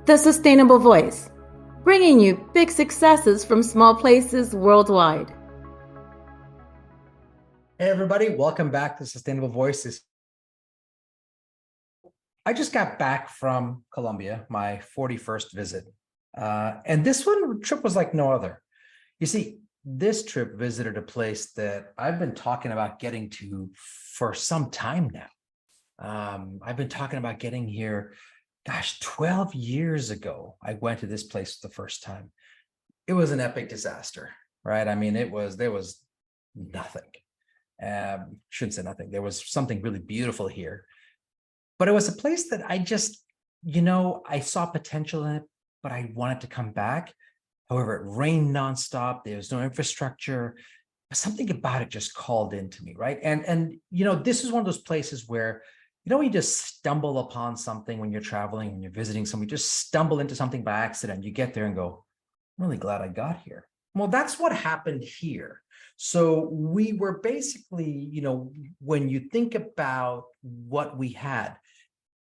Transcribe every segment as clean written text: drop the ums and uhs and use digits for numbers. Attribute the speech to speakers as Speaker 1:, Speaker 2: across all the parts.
Speaker 1: The Sustainable Voice, bringing you big successes from small places worldwide.
Speaker 2: Hey, everybody, welcome back to Sustainable Voices. I just got back from Colombia, my 41st visit. And this trip was like no other. You see, this trip visited a place that I've been talking about getting to for some time now. I've been talking about getting here, 12 years ago, I went to this place for the first time. It was an epic disaster, right? I mean, there was nothing. Shouldn't say nothing. There was something really beautiful here, but it was a place that I saw potential in it, but I wanted to come back. However, it rained nonstop. There was no infrastructure. But something about it just called into me, right? And this is one of those places where, you just stumble upon something when you're traveling, when you're visiting someone, you just stumble into something by accident. You get there and go, I'm really glad I got here. Well, that's what happened here. So we were basically, when you think about what we had,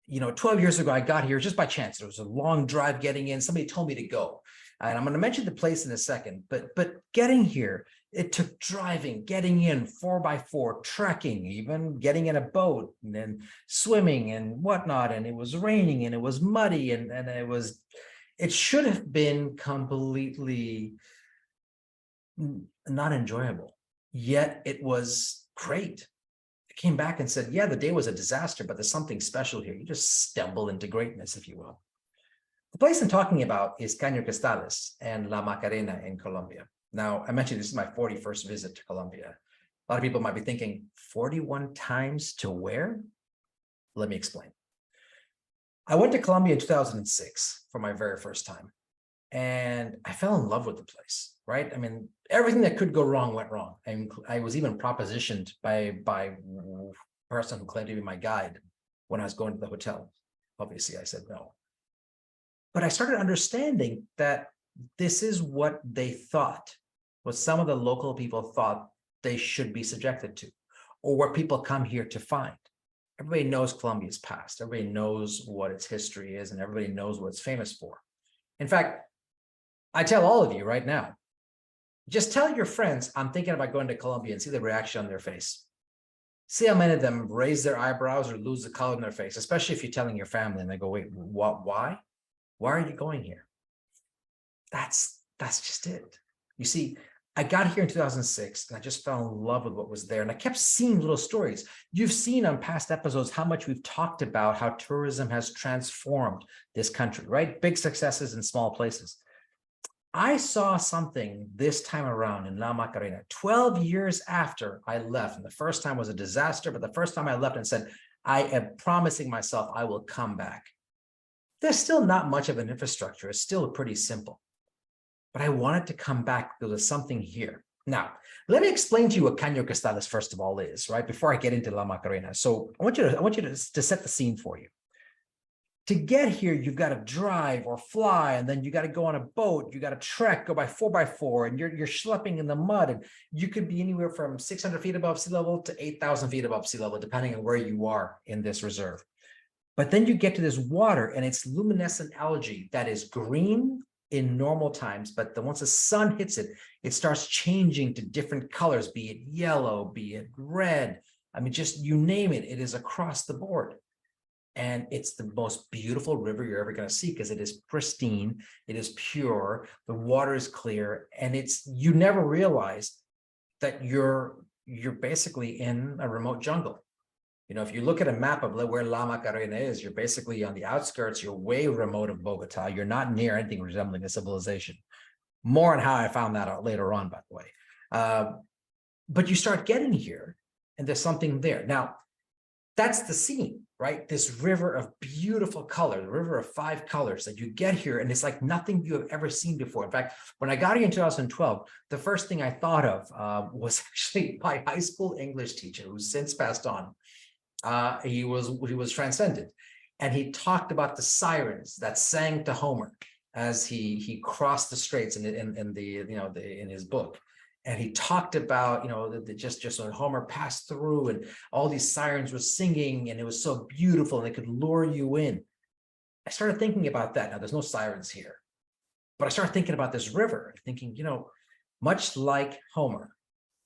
Speaker 2: 12 years ago, I got here just by chance. It was a long drive getting in. Somebody told me to go. And I'm going to mention the place in a second, but getting here, it took driving, getting in 4x4, trekking, even getting in a boat and then swimming and whatnot. And it was raining and it was muddy and it should have been completely not enjoyable, yet it was great. I came back and said, yeah, the day was a disaster, but there's something special here. You just stumble into greatness, if you will. The place I'm talking about is Caño Cristales and La Macarena in Colombia. Now, I mentioned this is my 41st visit to Colombia. A lot of people might be thinking, 41 times to where? Let me explain. I went to Colombia in 2006 for my very first time, and I fell in love with the place, right? I mean, everything that could go wrong went wrong. And I was even propositioned by a person who claimed to be my guide when I was going to the hotel. Obviously, I said no. But I started understanding that this is what they thought, what some of the local people thought they should be subjected to, or what people come here to find. Everybody knows Colombia's past. Everybody knows what its history is, and everybody knows what it's famous for. In fact, I tell all of you right now, just tell your friends, I'm thinking about going to Colombia, and see the reaction on their face. See how many of them raise their eyebrows or lose the color in their face, especially if you're telling your family and they go, wait, what, why? Why are you going here? That's just it. You see, I got here in 2006 and I just fell in love with what was there. And I kept seeing little stories. You've seen on past episodes how much we've talked about how tourism has transformed this country, right? Big successes in small places. I saw something this time around in La Macarena, 12 years after I left. And the first time was a disaster, but the first time I left and said, I am promising myself I will come back. There's still not much of an infrastructure. It's still pretty simple. But I wanted to come back because there's something here. Now, let me explain to you what Caño Cristales, first of all, is, right? Before I get into La Macarena. So I want you to set the scene for you. To get here, you've got to drive or fly, and then you got to go on a boat. You got to trek, go by 4x4, and you're schlepping in the mud. And you could be anywhere from 600 feet above sea level to 8,000 feet above sea level, depending on where you are in this reserve. But then you get to this water, and it's luminescent algae that is green in normal times, but once the sun hits it, it starts changing to different colors, be it yellow, be it red. I mean, just you name it, it is across the board. And it's the most beautiful river you're ever going to see because it is pristine, it is pure, the water is clear, and you never realize that you're basically in a remote jungle. If you look at a map of where La Macarena is, you're basically on the outskirts, you're way remote of Bogota, you're not near anything resembling a civilization. More on how I found that out later on, by the way. But you start getting here, and there's something there. Now, that's the scene, right? This river of beautiful color, the river of 5 colors that you get here, and it's like nothing you have ever seen before. In fact, when I got here in 2012, the first thing I thought of was actually my high school English teacher, who's since passed on. He was transcended, and he talked about the sirens that sang to Homer as he crossed the straits in his book. And he talked about, just when Homer passed through and all these sirens were singing and it was so beautiful and they could lure you in. I started thinking about that. Now, there's no sirens here, but I started thinking about this river, thinking, much like Homer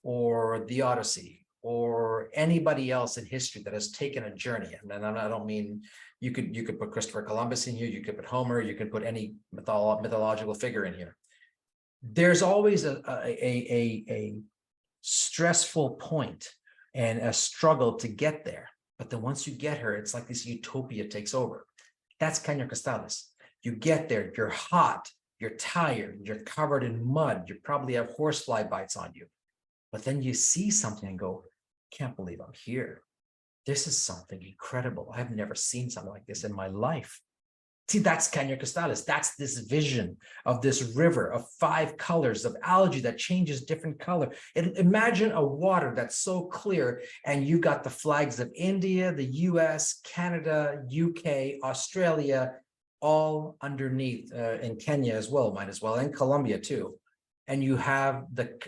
Speaker 2: or the Odyssey or anybody else in history that has taken a journey. And I don't mean you could put Christopher Columbus in here, you could put Homer, you could put any mythological figure in here. There's always a stressful point and a struggle to get there. But then once you get her, it's like this utopia takes over. That's Caño Cristales. You get there, you're hot, you're tired, you're covered in mud, you probably have horsefly bites on you. But then you see something and go, can't believe I'm here. This is something incredible. I've never seen something like this in my life. See, that's Caño Cristales. That's this vision of this river of 5 colors of algae that changes different color. And imagine a water that's so clear, and you got the flags of India, the US, Canada, UK, Australia, all underneath, in Kenya as well, might as well, and Colombia too. And you have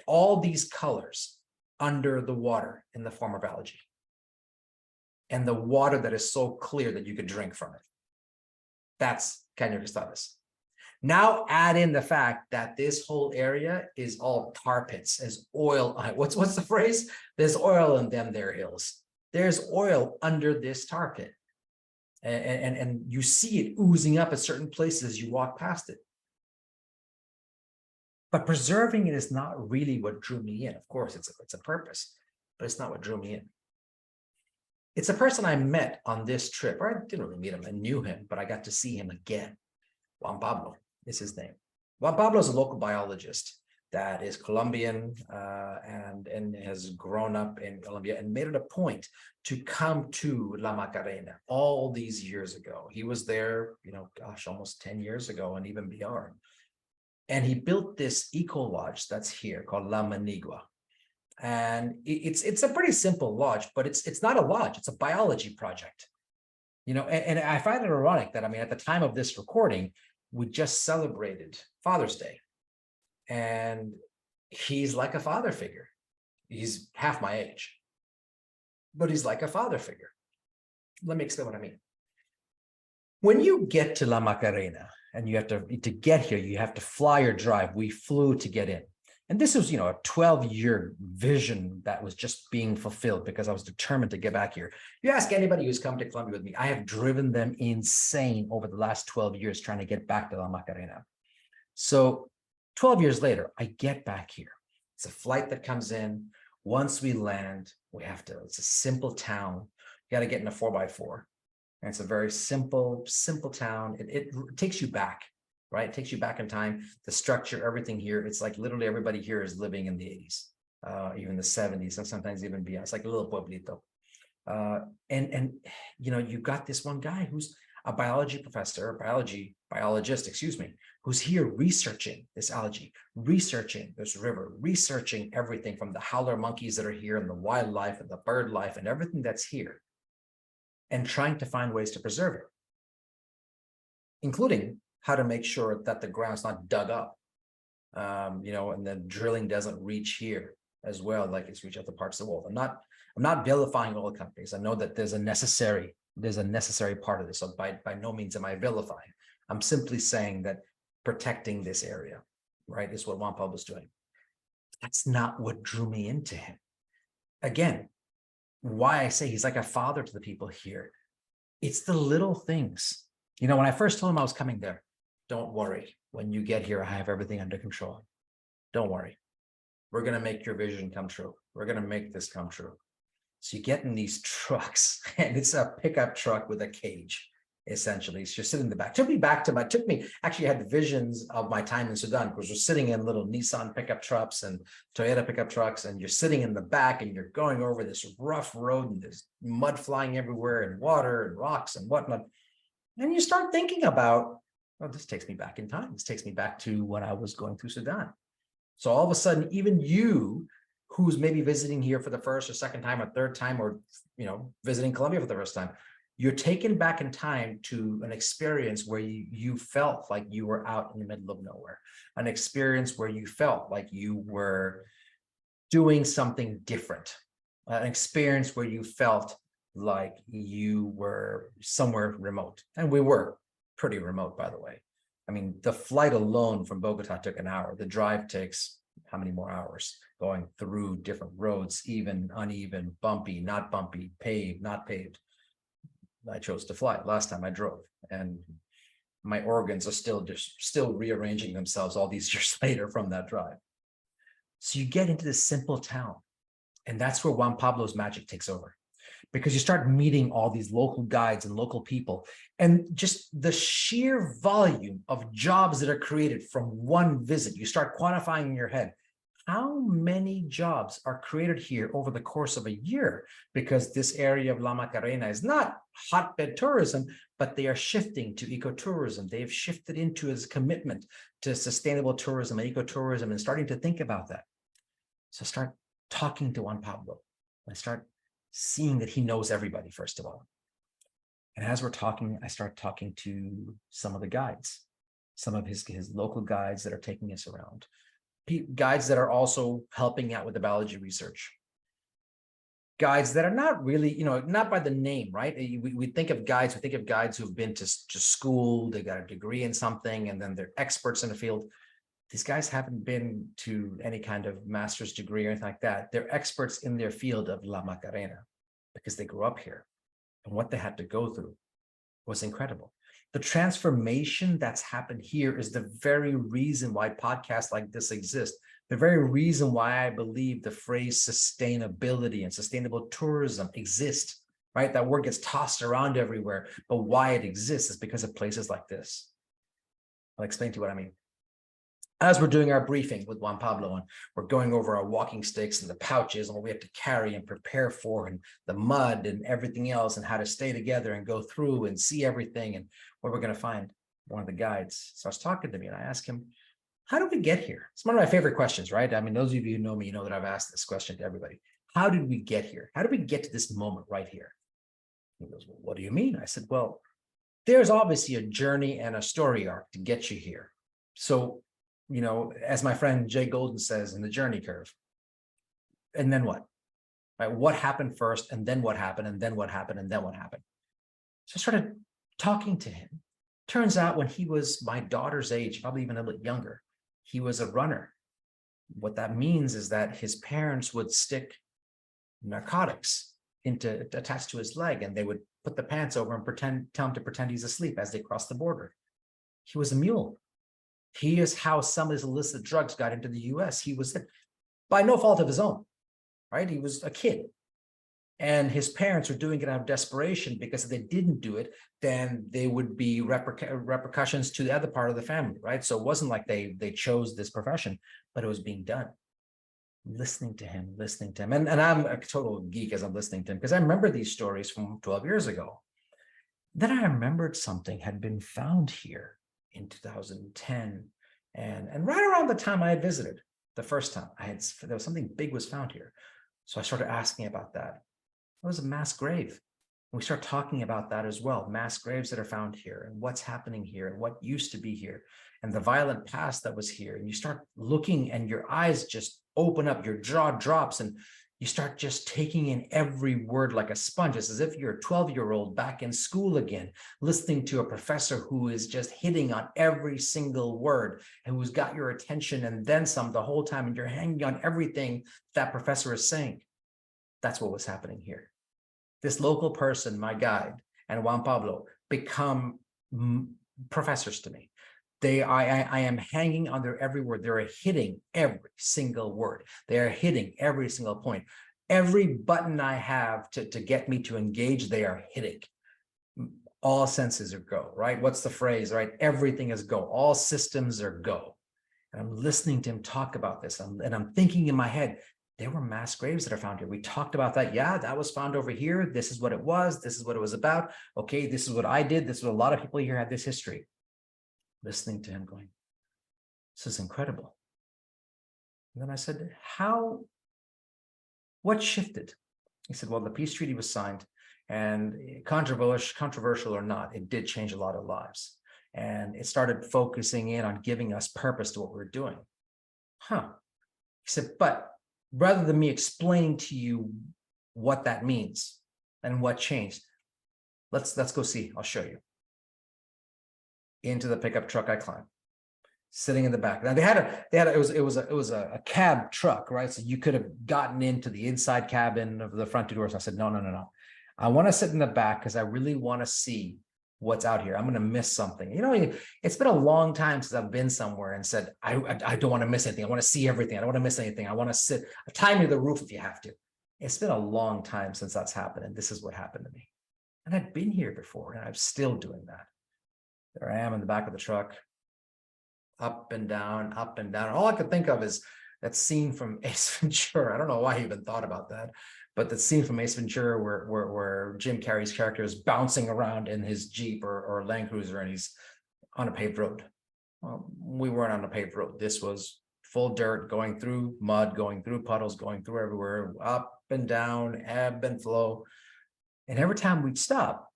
Speaker 2: all these colors under the water in the form of algae. And the water that is so clear that you could drink from it. That's Caño Cristales. Now add in the fact that this whole area is all tar pits, as oil. What's the phrase? There's oil in them there hills. There's oil under this tar pit. And you see it oozing up at certain places as you walk past it. But preserving it is not really what drew me in. Of course, it's a purpose, but it's not what drew me in. It's a person I met on this trip, or I didn't really meet him, I knew him, but I got to see him again. Juan Pablo is his name. Juan Pablo is a local biologist that is Colombian and has grown up in Colombia and made it a point to come to La Macarena all these years ago. He was there, gosh, almost 10 years ago and even beyond. And he built this eco lodge that's here called La Manigua. And it's a pretty simple lodge, but it's not a lodge, it's a biology project. And I find it ironic that, at the time of this recording, we just celebrated Father's Day. And he's like a father figure. He's half my age, but he's like a father figure. Let me explain what I mean. When you get to La Macarena and you have to get here, you have to fly or drive. We flew to get in. And this was, a 12-year vision that was just being fulfilled because I was determined to get back here. You ask anybody who's come to Colombia with me, I have driven them insane over the last 12 years trying to get back to La Macarena. So 12 years later, I get back here. It's a flight that comes in. Once we land, it's a simple town. You got to get in a 4x4. And it's a very simple town. It takes you back. Right? It takes you back in time, the structure, everything here. It's like literally everybody here is living in the 80s, even the 70s, and sometimes even beyond. It's like a little pueblito. You got this one guy who's a biologist, who's here researching this algae, researching this river, researching everything from the howler monkeys that are here and the wildlife and the bird life and everything that's here, and trying to find ways to preserve it, including how to make sure that the ground's not dug up, and the drilling doesn't reach here as well, like it's reached other parts of the world. I'm not vilifying oil companies. I know that there's a necessary part of this. So by no means am I vilifying. I'm simply saying that protecting this area, right, is what Juan Pablo's doing. That's not what drew me into him. Again, why I say he's like a father to the people here. It's the little things. When I first told him I was coming there, don't worry. When you get here, I have everything under control. Don't worry. We're going to make your vision come true. We're going to make this come true. So you get in these trucks, and it's a pickup truck with a cage, essentially. So you're sitting in the back. Actually, I had visions of my time in Sudan, because we're sitting in little Nissan pickup trucks and Toyota pickup trucks, and you're sitting in the back and you're going over this rough road, and there's mud flying everywhere and water and rocks and whatnot. And you start thinking about, this takes me back in time. This takes me back to when I was going through Sudan. So all of a sudden, even you, who's maybe visiting here for the first or second time or third time, or visiting Colombia for the first time, you're taken back in time to an experience where you felt like you were out in the middle of nowhere, an experience where you felt like you were doing something different, an experience where you felt like you were somewhere remote, and we were pretty remote, by the way. I mean, the flight alone from Bogota took an hour. The drive takes how many more hours going through different roads, even, uneven, bumpy, not bumpy, paved, not paved. I chose to fly. Last time I drove, and my organs are still rearranging themselves all these years later from that drive. So you get into this simple town, and that's where Juan Pablo's magic takes over, because you start meeting all these local guides and local people, and just the sheer volume of jobs that are created from one visit. You start quantifying in your head, how many jobs are created here over the course of a year? Because this area of La Macarena is not hotbed tourism, but they are shifting to ecotourism. They've shifted into its commitment to sustainable tourism and ecotourism, and starting to think about that. So I start talking to Juan Pablo. I start seeing that he knows everybody, first of all. And as we're talking, I start talking to some of the guides, some of his local guides that are taking us around. Guides that are also helping out with the biology research. Guides that are not really, not by the name, right? We think of guides, who've been to school, they got a degree in something, and then they're experts in the field. These guys haven't been to any kind of master's degree or anything like that. They're experts in their field of La Macarena because they grew up here. And what they had to go through was incredible. The transformation that's happened here is the very reason why podcasts like this exist. The very reason why I believe the phrase sustainability and sustainable tourism exist, right? That word gets tossed around everywhere, but why it exists is because of places like this. I'll explain to you what I mean. As we're doing our briefing with Juan Pablo, and we're going over our walking sticks and the pouches and what we have to carry and prepare for, and the mud and everything else, and how to stay together and go through and see everything and what we're going to find, one of the guides starts talking to me, and I ask him, how did we get here? It's one of my favorite questions, right? I mean, those of you who know me, you know that I've asked this question to everybody. How did we get here? How did we get to this moment right here? He goes, well, what do you mean? I said, well, there's obviously a journey and a story arc to get you here. So, as my friend Jay Golden says in the journey curve, and then what? Right? What happened first, and then what happened, and then what happened, and then what happened? So I started talking to him. Turns out when he was my daughter's age, probably even a little bit younger, he was a runner. What that means is that his parents would stick narcotics attached to his leg, and they would put the pants over and tell him to pretend he's asleep as they crossed the border. He was a mule. He is how some of his illicit drugs got into the US. He was by no fault of his own, right? He was a kid. And his parents were doing it out of desperation, because if they didn't do it, then they would be repercussions to the other part of the family, right? So it wasn't like they chose this profession, but it was being done. Listening to him. And I'm a total geek as I'm listening to him, because I remember these stories from 12 years ago. Then I remembered something had been found here in 2010, and right around the time I had visited the first time, there was something big was found here. So I started asking about that. It was a mass grave. And we start talking about that as well, mass graves that are found here, and what's happening here, and what used to be here, and the violent past that was here. And you start looking, and your eyes just open up, your jaw drops, and you start just taking in every word like a sponge. It's as if you're a 12-year-old back in school again, listening to a professor who is just hitting on every single word, and who's got your attention and then some the whole time, and you're hanging on everything that professor is saying. That's what was happening here. This local person, my guide, and Juan Pablo become professors to me. I am hanging on their every word. They're hitting every single word. They are hitting every single point. Every button I have to get me to engage, they are hitting. All senses are go, right? What's the phrase, right? Everything is go. All systems are go. And I'm listening to him talk about this, and I'm thinking in my head, there were mass graves that are found here. We talked about that. Yeah, that was found over here. This is what it was. This is what it was about. Okay, this is what I did. This is what a lot of people here had this history. Listening to him going, this is incredible. And then I said, what shifted? He said, well, the peace treaty was signed, and controversial or not, it did change a lot of lives. And it started focusing in on giving us purpose to what we're doing. He said, but rather than me explaining to you what that means and what changed, let's go see. I'll show you. Into the pickup truck I climbed, sitting in the back. Now it was a cab truck, right? So you could have gotten into the inside cabin of the front two doors. I said, no, no, no, no. I want to sit in the back because I really want to see what's out here. I'm going to miss something. You know, it's been a long time since I've been somewhere and said, I don't want to miss anything. I want to see everything. I don't want to miss anything. I want to sit, tie me to the roof if you have to. It's been a long time since that's happened. And this is what happened to me. And I've been here before and I'm still doing that. There I am in the back of the truck, up and down, up and down. All I could think of is that scene from Ace Ventura. I don't know why I even thought about that, but the scene from Ace Ventura where Jim Carrey's character is bouncing around in his Jeep or Land Cruiser and he's on a paved road. Well, we weren't on a paved road. This was full dirt, going through mud, going through puddles, going through everywhere, up and down, ebb and flow. And every time we'd stop,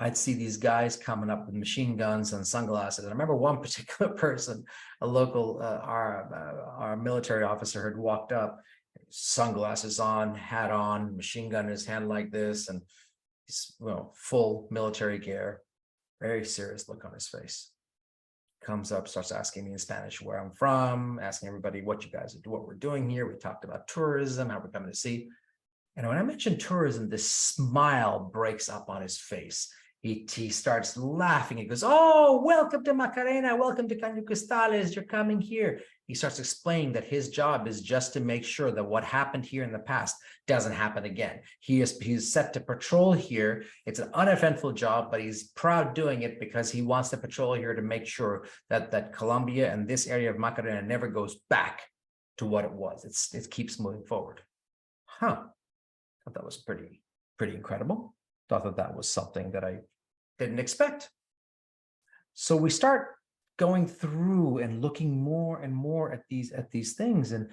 Speaker 2: I'd see these guys coming up with machine guns and sunglasses. And I remember one particular person, a local, our military officer had walked up, sunglasses on, hat on, machine gun in his hand like this, and he's, well, full military gear, very serious look on his face. Comes up, starts asking me in Spanish where I'm from, asking everybody what you guys do, what we're doing here. We talked about tourism, how we're coming to see. And when I mentioned tourism, this smile breaks up on his face. He starts laughing. He goes, oh, welcome to Macarena. Welcome to Caño Cristales. You're coming here. He starts explaining that his job is just to make sure that what happened here in the past doesn't happen again. He's set to patrol here. It's an uneventful job, but he's proud doing it because he wants to patrol here to make sure that Colombia and this area of Macarena never goes back to what it was. It keeps moving forward. Huh. I thought that was pretty incredible. Thought that was something that I didn't expect. So we start going through and looking more and more at these things and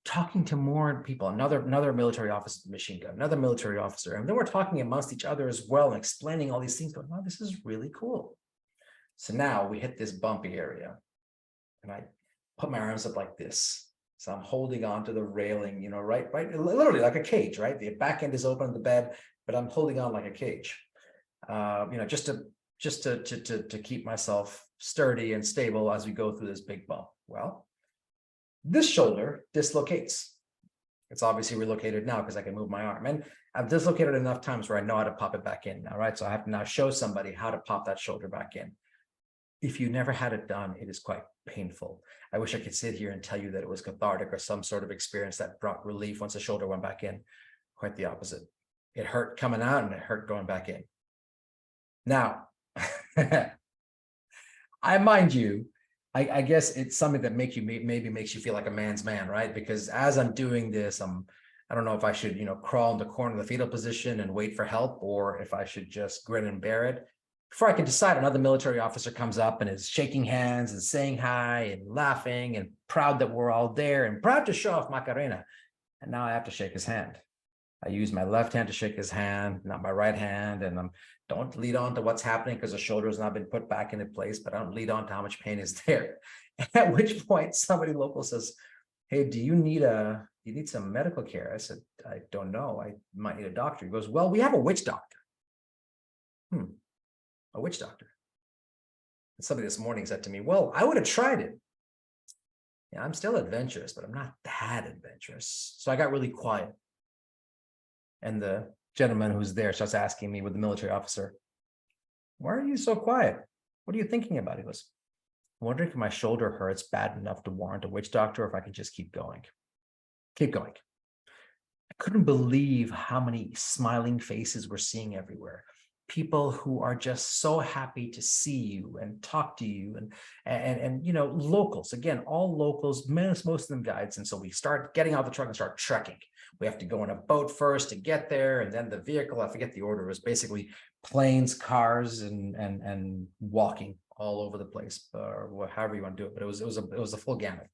Speaker 2: talking to more people. Another military officer, machine gun, another military officer, and then we're talking amongst each other as well and explaining all these things. Going, oh, this is really cool. So now we hit this bumpy area, and I put my arms up like this. So I'm holding on to the railing, you know, right, literally like a cage, right? The back end is open on the bed, but I'm holding on like a cage, you know, just to keep myself sturdy and stable as we go through this big bump. Well, this shoulder dislocates. It's obviously relocated now because I can move my arm, and I've dislocated enough times where I know how to pop it back in now, right? So I have to now show somebody how to pop that shoulder back in. If you never had it done, it is quite painful. I wish I could sit here and tell you that it was cathartic or some sort of experience that brought relief once the shoulder went back in. Quite the opposite. It hurt coming out and it hurt going back in. Now, mind you, I guess it's something that maybe makes you feel like a man's man, right? Because as I'm doing this, I don't know if I should, you know, crawl in the corner of the fetal position and wait for help, or if I should just grin and bear it. Before I can decide, another military officer comes up and is shaking hands and saying hi and laughing and proud that we're all there and proud to show off Macarena. And now I have to shake his hand. I use my left hand to shake his hand, not my right hand. And don't lead on to what's happening because the shoulder has not been put back into place, but I don't lead on to how much pain is there. At which point somebody local says, hey, do you need some medical care? I said, I don't know. I might need a doctor. He goes, well, we have a witch doctor. A witch doctor. And somebody this morning said to me, well, I would have tried it. Yeah, I'm still adventurous, but I'm not that adventurous. So I got really quiet. And the gentleman who's there starts asking me with the military officer, why are you so quiet? What are you thinking about? He goes, I'm wondering if my shoulder hurts bad enough to warrant a witch doctor, or if I can just keep going. Keep going. I couldn't believe how many smiling faces we're seeing everywhere. People who are just so happy to see you and talk to you, and you know, locals, again, all locals, most of them guides. And so we start getting out of the truck and start trekking. We have to go in a boat first to get there, and then the vehicle, I forget the order, it was basically planes, cars, and walking all over the place, or however you want to do it. But it was a full gamut.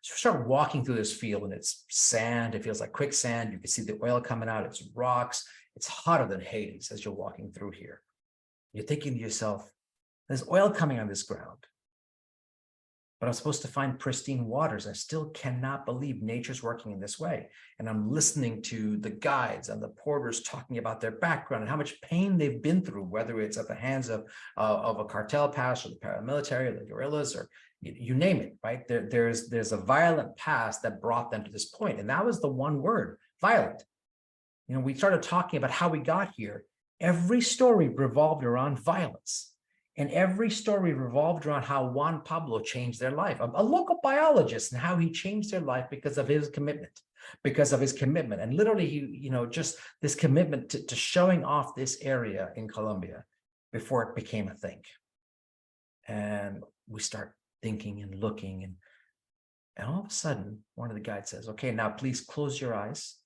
Speaker 2: So we start walking through this field, and it's sand. It feels like quicksand. You can see the oil coming out. It's rocks. It's hotter than Hades as you're walking through here. You're thinking to yourself, there's oil coming on this ground. but I'm supposed to find pristine waters. I still cannot believe nature's working in this way. And I'm listening to the guides and the porters talking about their background and how much pain they've been through, whether it's at the hands of a cartel past or the paramilitary or the guerrillas or you name it, right? There's a violent past that brought them to this point. And that was the one word, violent. You know, we started talking about how we got here. Every story revolved around violence. And every story revolved around how Juan Pablo changed their life, a local biologist, and how he changed their life because of his commitment, And literally, just this commitment to showing off this area in Colombia before it became a thing. And we start thinking and looking, and all of a sudden, one of the guides says, okay, now please close your eyes.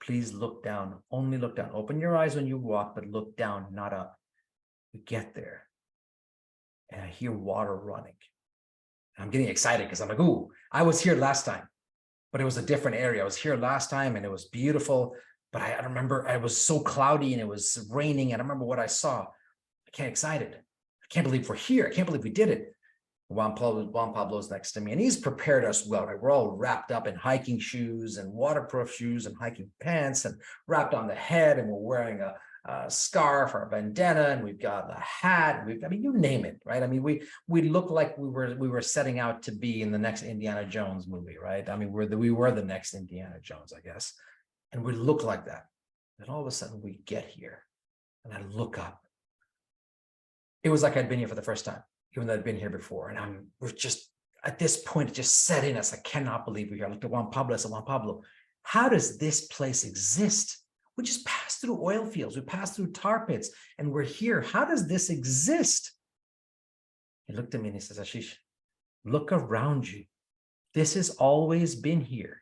Speaker 2: Please look down, only look down. Open your eyes when you walk, but look down, not up. We get there. And I hear water running. I'm getting excited because I'm like, ooh, I was here last time, but it was a different area. I was here last time and it was beautiful, but I remember it was so cloudy and it was raining. And I remember what I saw. I get excited. I can't believe we're here. I can't believe we did it. Juan Pablo's next to me and he's prepared us well, right? We're all wrapped up in hiking shoes and waterproof shoes and hiking pants and wrapped on the head, and we're wearing a scarf or a bandana, and we've got a hat. I mean, you name it, right? I mean, we look like we were setting out to be in the next Indiana Jones movie, right? I mean, we were the next Indiana Jones, I guess, and we look like that. And all of a sudden, we get here, and I look up. It was like I'd been here for the first time, even though I'd been here before. And we're just at this point, it just set in us. I cannot believe we're here. I looked at Juan Pablo. I said, Juan Pablo, how does this place exist? We just passed through oil fields. We passed through tar pits, and we're here. How does this exist? He looked at me and he says, Ashish, look around you. This has always been here.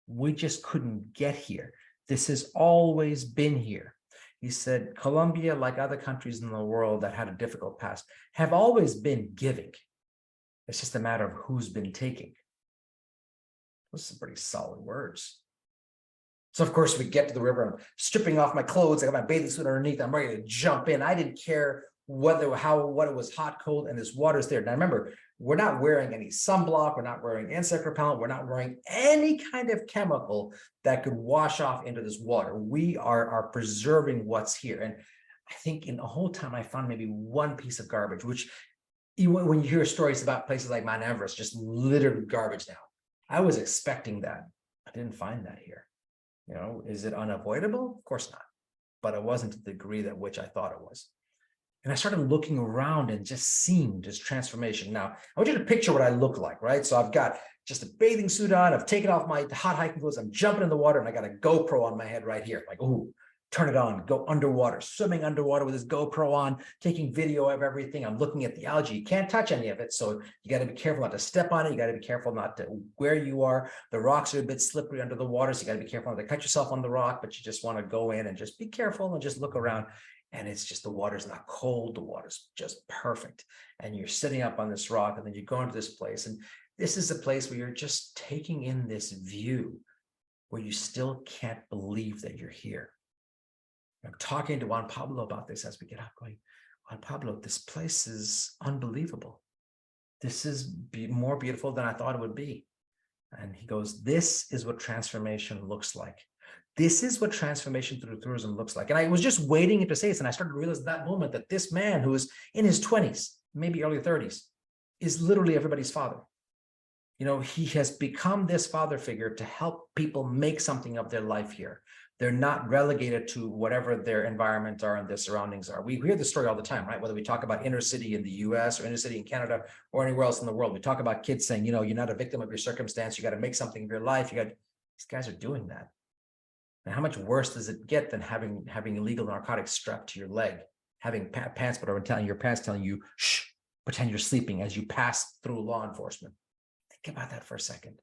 Speaker 2: We just couldn't get here. This has always been here. He said, Colombia, like other countries in the world that had a difficult past, have always been giving. It's just a matter of who's been taking. Those are some pretty solid words. So, of course, we get to the river. I'm stripping off my clothes. I got my bathing suit underneath. I'm ready to jump in. I didn't care what it was hot, cold, and this water's there. Now, remember, we're not wearing any sunblock. We're not wearing insect repellent. We're not wearing any kind of chemical that could wash off into this water. We are preserving what's here. And I think in the whole time, I found maybe one piece of garbage, which when you hear stories about places like Mount Everest, just littered with garbage now. I was expecting that. I didn't find that here. You know, is it unavoidable? Of course not. But it wasn't to the degree that which I thought it was. And I started looking around and just seeing this transformation. Now, I want you to picture what I look like, right? So I've got just a bathing suit on. I've taken off my hot hiking clothes. I'm jumping in the water and I got a GoPro on my head right here. Like, ooh, turn it on, go underwater, swimming underwater with this GoPro on, taking video of everything. I'm looking at the algae. You can't touch any of it. So you got to be careful not to step on it. You got to be careful not to where you are. The rocks are a bit slippery under the water. So you got to be careful not to cut yourself on the rock, but you just want to go in and just be careful and just look around. And it's just, the water's not cold. The water's just perfect. And you're sitting up on this rock and then you go into this place. And this is a place where you're just taking in this view where you still can't believe that you're here. I'm talking to Juan Pablo about this as we get up, going, Juan Pablo, this place is unbelievable. This is more beautiful than I thought it would be. And he goes, this is what transformation looks like. This is what transformation through tourism looks like. And I was just waiting to say this, and I started to realize at that moment that this man who is in his 20s, maybe early 30s, is literally everybody's father. You know, he has become this father figure to help people make something of their life here. They're not relegated to whatever their environment are and their surroundings are. We hear the story all the time, right? Whether we talk about inner city in the US or inner city in Canada or anywhere else in the world, we talk about kids saying, you know, you're not a victim of your circumstance. You got to make something of your life. These guys are doing that. And how much worse does it get than having illegal narcotics strapped to your leg, having pants put over and telling you, shh, pretend you're sleeping as you pass through law enforcement. Think about that for a second.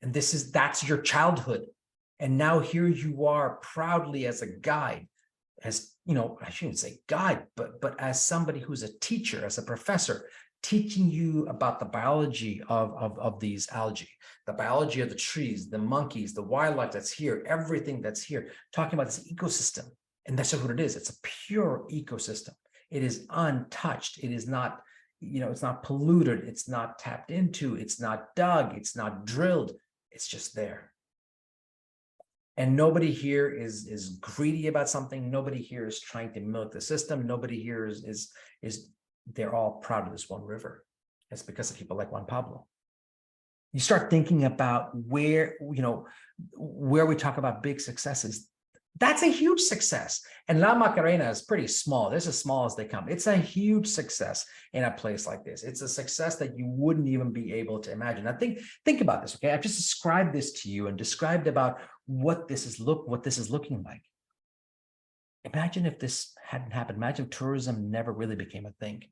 Speaker 2: And that's your childhood. And now here you are proudly as a guide, as, you know, I shouldn't say guide, but as somebody who's a teacher, as a professor, teaching you about the biology of these algae, the biology of the trees, the monkeys, the wildlife that's here, everything that's here, talking about this ecosystem. And that's just what it is. It's a pure ecosystem. It is untouched. It is not it's not polluted, it's not tapped into, it's not dug, it's not drilled, it's just there. And nobody here is greedy about something. Nobody here is trying to milk the system. Nobody here is they're all proud of this one river. It's because of people like Juan Pablo. You start thinking about where we talk about big successes. That's a huge success. And La Macarena is pretty small. This is as small as they come. It's a huge success in a place like this. It's a success that you wouldn't even be able to imagine. Now think about this, okay? I've just described this to you and described about what this is looking like. Imagine if this hadn't happened. Imagine if tourism never really became a thing.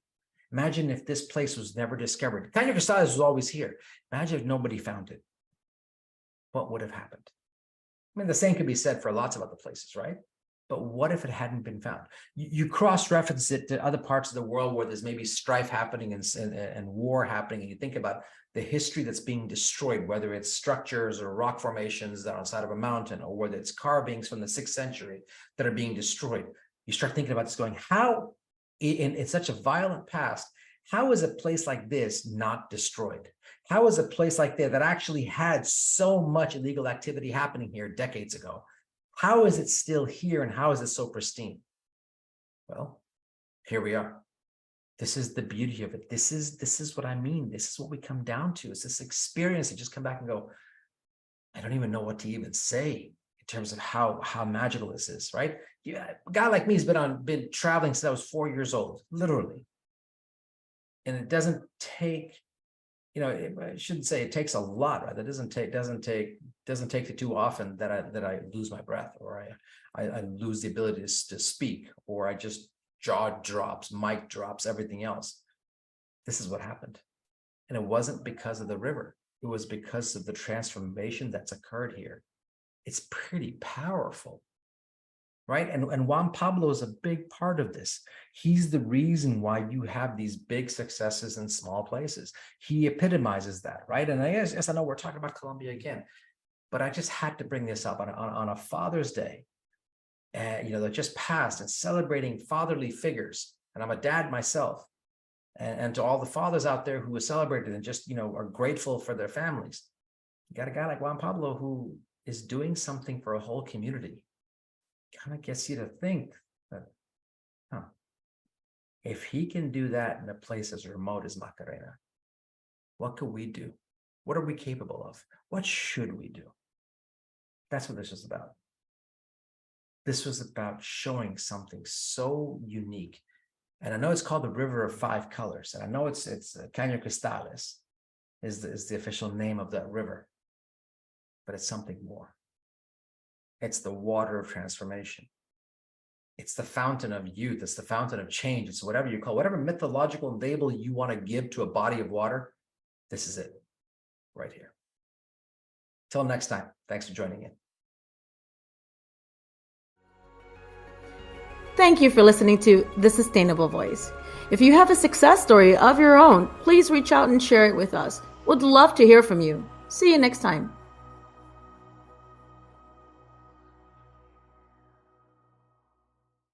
Speaker 2: Imagine if this place was never discovered. Caño Cristales was always here. Imagine if nobody found it. What would have happened? I mean, the same could be said for lots of other places, right? But what if it hadn't been found? You cross-reference it to other parts of the world where there's maybe strife happening and war happening, and you think about the history that's being destroyed, whether it's structures or rock formations that are on the side of a mountain, or whether it's carvings from the 6th century that are being destroyed. You start thinking about this going, how, in such a violent past, how is a place like this not destroyed? How is a place like that actually had so much illegal activity happening here decades ago? How is it still here, and how is it so pristine? Well, here we are. This is the beauty of it. This is what I mean. This is what we come down to. It's this experience. You just come back and go, I don't even know what to even say in terms of how magical this is, right? Yeah, a guy like me has been traveling since I was 4 years old, literally. And it doesn't take, I shouldn't say it takes a lot, right? That doesn't take it too often that I lose my breath, or I lose the ability to speak, or I just jaw drops, mic drops, everything else. This is what happened. And it wasn't because of the river. It was because of the transformation that's occurred here. It's pretty powerful, right? And Juan Pablo is a big part of this. He's the reason why you have these big successes in small places. He epitomizes that, right? And yes, I know we're talking about Colombia again, but I just had to bring this up on a Father's Day, that just passed, and celebrating fatherly figures. And I'm a dad myself. And to all the fathers out there who are celebrated and just, are grateful for their families. You got a guy like Juan Pablo who is doing something for a whole community. Kind of gets you to think that, if he can do that in a place as remote as Macarena, what could we do? What are we capable of? What should we do? That's what this was about. This was about showing something so unique. And I know it's called the River of Five Colors. And I know it's Caño Cristales is the official name of that river. But it's something more. It's the water of transformation. It's the fountain of youth. It's the fountain of change. It's whatever you call, whatever mythological label you want to give to a body of water. This is it right here. Till next time, thanks for joining in.
Speaker 1: Thank you for listening to The Sustainable Voice. If you have a success story of your own, please reach out and share it with us. We'd love to hear from you. See you next time.